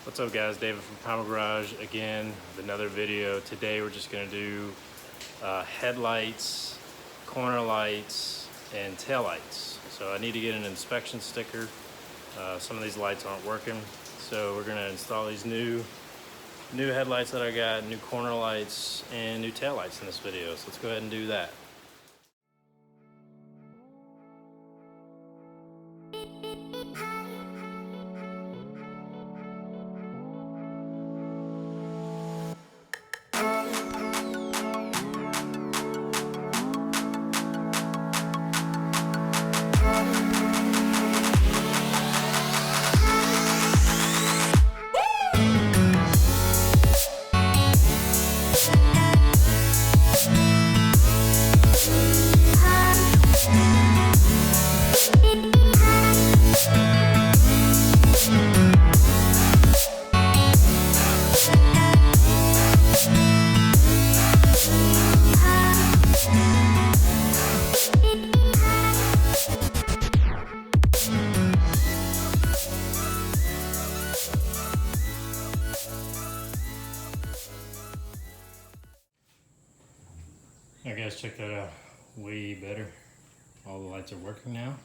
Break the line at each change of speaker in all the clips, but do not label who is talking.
What's up guys, David from Primal Garage again with another video. Today we're just going to do headlights, corner lights, and tail lights. So I need to get an inspection sticker. Some of these lights aren't working, so we're going to install these new headlights that I got, new corner lights, and new tail lights in this video. So let's go ahead and do that. Alright guys, check that out. Way better. All the lights are working now.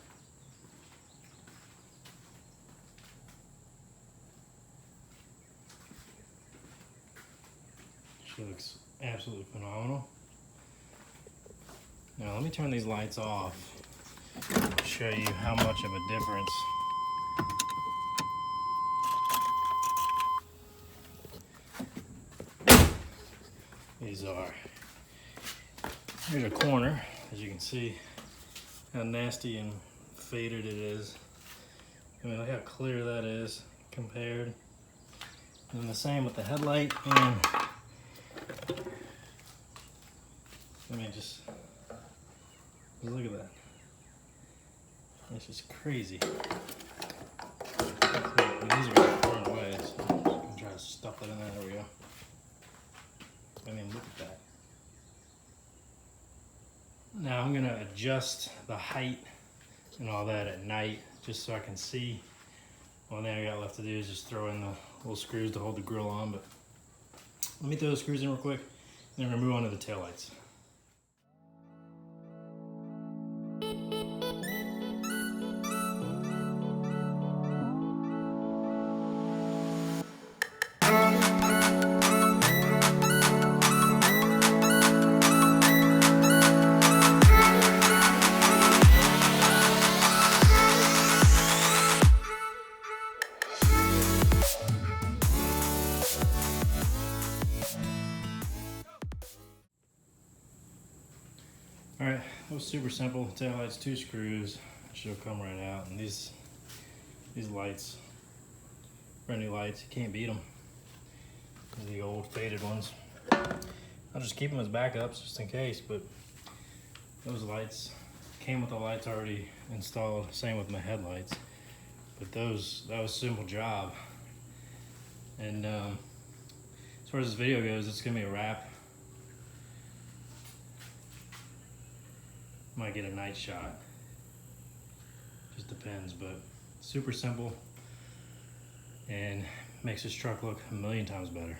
She looks absolutely phenomenal. Now let me turn these lights off and show you how much of a difference these are. Here's a corner, as you can see how nasty and faded it is. I mean, look how clear that is compared. And the same with the headlight. And I mean, just look at that. It's just crazy. And these are thrown away, so I'm just gonna try to stuff that in there. There we go. I mean, look at that. Now I'm gonna adjust the height and all that at night just so I can see. One thing I got left to do is just throw in the little screws to hold the grill on, but let me throw the screws in real quick and then we're gonna move on to the taillights. Alright, that was super simple. Taillights, 2 screws, should come right out. And these lights, brand new lights, you can't beat them. These are the old faded ones. I'll just keep them as backups just in case, but those lights came with the lights already installed, same with my headlights. But that was a simple job. And as far as this video goes, it's gonna be a wrap. Might get a night shot, just depends, but super simple and makes this truck look a million times better.